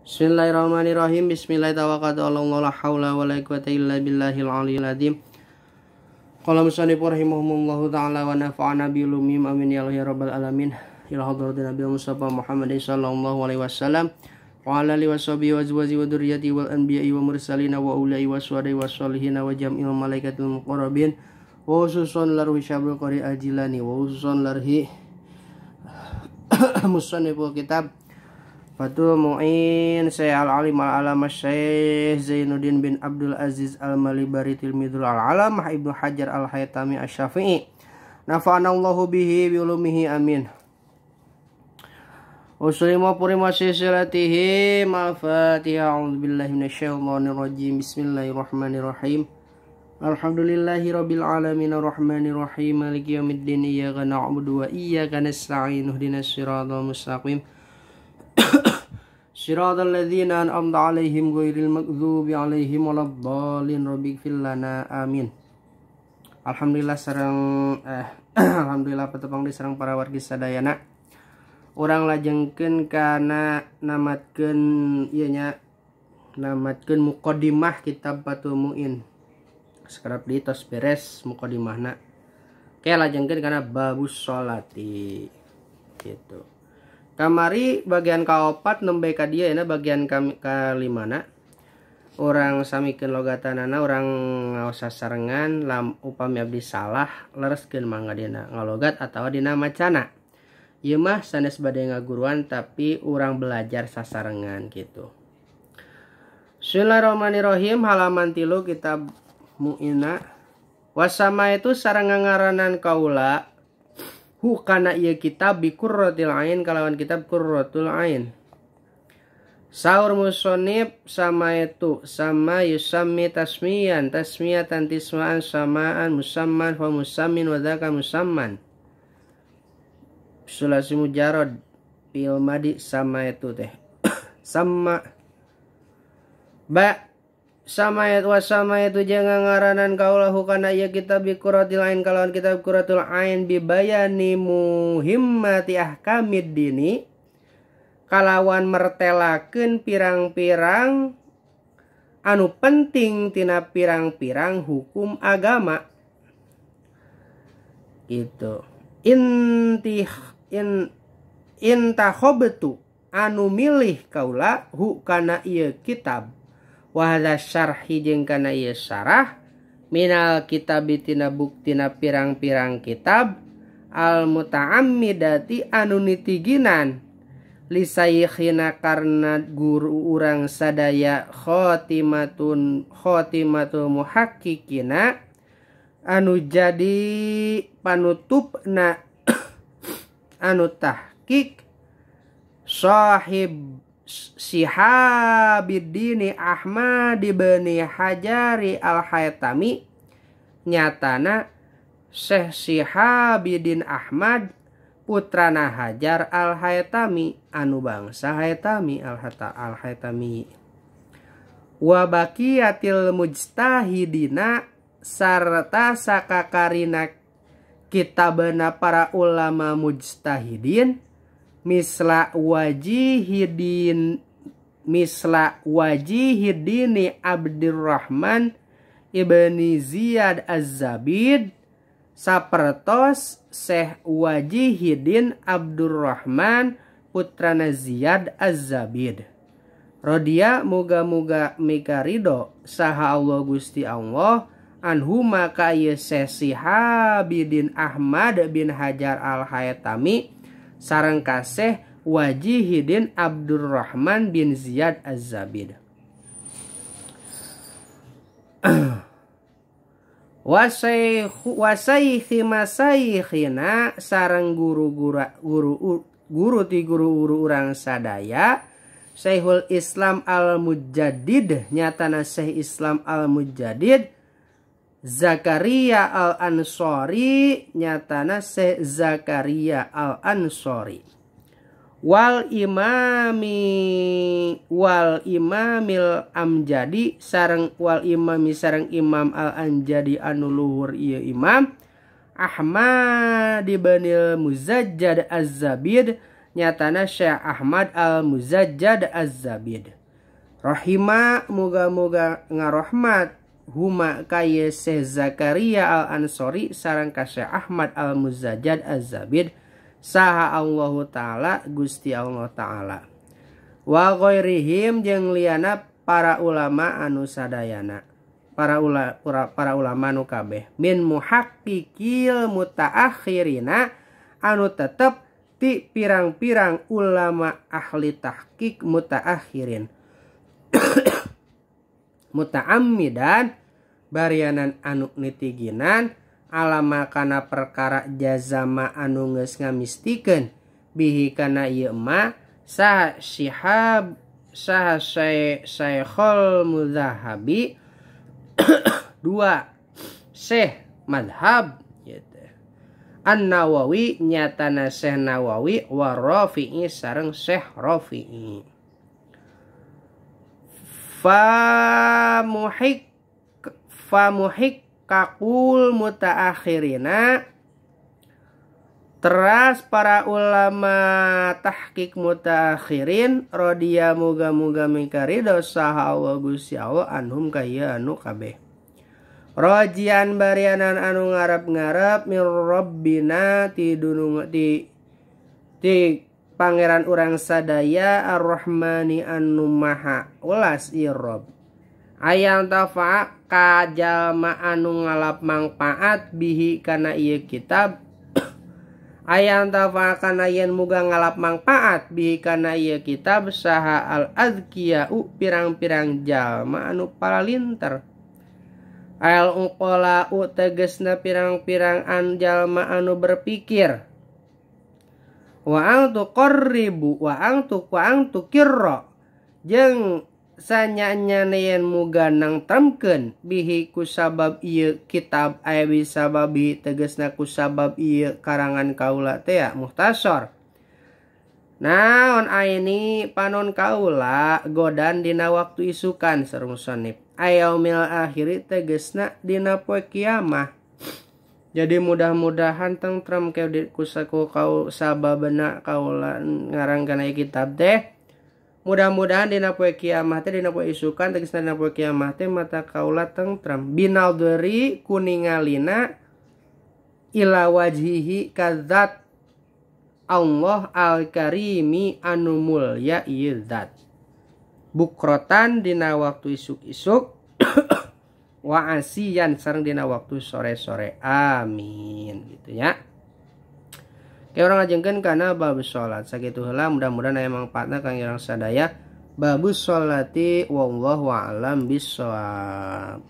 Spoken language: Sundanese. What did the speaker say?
Bismillahirrahmanirrahim. Bismillahirrahmanirrahim. La haula wa la quwwata illa billahil aliyyil azim. Qala musannif rahimahumullahu ta'ala wa nafa'ana bi ulumihim amin ya Allah ya rabbal alamin. Ila hadratin Nabi Mustafa Muhammad sallallahu alaihi wasallam wa ala alihi washabihi wa azwajihi wa dzurriyyatihi wal anbiya'i wa mursalin wa ulai wa syuhada'i wa sholihin wa jam'il malaikatil muqarrabin wa khususan larhi syabrul qari al-jilani wa khususan larhi musanniful kitab Fatul Mu'in Syekh Al-Alim Al-Alamah Syekh Zainuddin bin Abdul Aziz Al-Malibari Tilmidul Al-Alamah Ibnu Hajar Al-Haytami Asy-Syafi'i nafa'anallahu bihi bi ulumihi amin. Usulima purima silsilatihi al-Fatihah. A'udzubillahi minasyaitonir rajim. Bismillahirrahmanirrahim. Alhamdulillahi rabbil alamin arrahmanir rahim maliki yaumiddin iyyaka na'budu wa iyyaka nasta'in ihdinas siratal mustaqim Siratal ladzina an'amta 'alaihim ghairil maghdubi 'alaihim waladdallin rabbighfir lana amin. Alhamdulillah alhamdulillah petepang diserang para wargi sadayana. Urang lajengkeun kana namatkeun ieu nya namatkeun muqaddimah kitab Fathul Mu'in. Sekarang di tos beres muqaddimahna. Kayak lajengkeun kana babus sholati gitu. Kamari bagian kaopat nembe ka dieu na bagian kalimana orang samikeun logatanana orang ngaos sasarengan lam upami abdi salah lereskeun mangga dina ngalogat atawa dina macana. Ieu mah sanes bade ngaguruan tapi orang belajar sasarengan gitu. Bismillahirrahmanirrahim. Halaman 3 kitab Mu'ina. Wasama itu sareng ngaranan kaula kana ieu kitab bi qurratil ain kalawan kitab qurratul ain. Saur musonib sama itu sama yusammi tasmiyan tasmiyatan tismaan samaan musamman wa musammin wa dzaka musamman. Sulasi mujarrad fil madi sama itu teh. Sama ba sama itu jangan ngaranan kaulahu kana ieu kitab bi qurratil ain kalawan kitab qurratul ain bi bayani muhimmati ahkamid dini kalawan mertelakeun pirang-pirang anu penting tina pirang-pirang hukum agama gitu. Intahobtu anu milih kaula hu kana ieu kitab wa hadza syarhi jeung kana ieu syarah minal kitabi tina buktina pirang-pirang kitab al muta'ammidati anu nitiginan li saykhina karna guru urang sadaya khotimatul muhakkikina anu jadi panutupna anu tahqiq sahib Syihabiddin Ahmad bin Hajari Al-Haytami nyatana Syekh Syihabiddin Ahmad putrana Hajar Al-Haytami anu bangsa Haytami Al-Haytami wa baqiyatil mujtahidina sarta sakakarina kitabana para ulama mujtahidin misla wajihidin Abdurrahman ibni Ziyad Az-Zabid sapertos Syekh Wajihidin Abdurrahman putrana Ziyad Az-Zabid rodia muga-muga mikarido saha Allah Gusti Allah anhu maka ieu Syekh Syihabiddin Ahmad bin Hajar Al-Haytami sareng kasih Wajihidin Abdurrahman bin Ziyad Az-Zabid. Wasaykhi masaykhina sareng guru urang sadaya Syekhul Islam Al-Mujaddid nyatana Syekh Islam Al-Mujaddid Zakaria Al-Ansori nyatana Syekh Zakaria Al-Ansori wal imamil amjadi sareng wal imami sareng imam al-anjadi anu luhur ieu imam Ahmad bin Muzajjad Az-Zabid nyatana Syekh Ahmad Al-Muzajjad Az-Zabid Rahima muga-muga ngarahmat huma kaya Syekh Zakaria Al-Ansori sareng ka Syekh Ahmad Al-Muzajjad Az-Zabid saha Allahu taala Gusti Allah taala wa ghairihim jeung liana para ulama anu sadayana para ulama anu kabeh min muhaqqiqil mutaakhirina anu tetep ti pirang-pirang ulama ahli tahqiq mutaakhirin mutaammidan barianan anu nitiginan alama kana perkara jazama anu geus ngamistikeun bihi kana ieu ma sah syihab sah syekhul mudzahabi dua syekh madhab gitu. An-Nawawi nyatana Syekh Nawawi wa Rafi'i sareng Syekh Rafi'i famuhik kakul mutaakhirina teras para ulama tahqiq mutaakhirin rodiya muga-muga mingkarido saha Allah Gusti Allah anhum kaya anu kabeh rojian barianan anu ngarep-ngarep min rabbina ti pangeran urang sadaya ar-rahmani anu maha ulas ieu Rabb ayang tafa ka jalma anu ngalap mangpaat bihi kana ieu kitab ayang tafa kana yen muga ngalap mangpaat bihi kana ieu kitab saha al-azkiyau pirang-pirang jalma anu palalinter al-uqala tegesna pirang-pirang jalma anu berpikir wa angtu qarribu wa angtu kirra jeung sanyanya yen muga nang tamkeun bihi kusabab ieu kitab aya bisababi tegasna kusabab ieu karangan kaula teh muhtasar naon aini panon kaula godan dina waktu isukan sareng musannif ayaumil akhir tegasna dina poe kiamah. Jadi mudah-mudahan tentrem kusaku kau sababna kaula ngarang kana kitab teh. Mudah-mudahan dina poe kiamah teh dina poe isukan tegasna dina poe kiamah teh mata kaula tentrem binalderi kuningalina ila wajhihi kadzat Allah al-karimi anu mulya ieu zat. Bukrotan dina waktu isuk-isuk wa asiyan sareng dina waktu sore-sore amin gitu ya. Oke orang ngajengkeun kana bab salat sakitu heula mudah-mudahan aya mangpaatna kang urang sadaya babus sholati wallahu a'lam bissawab.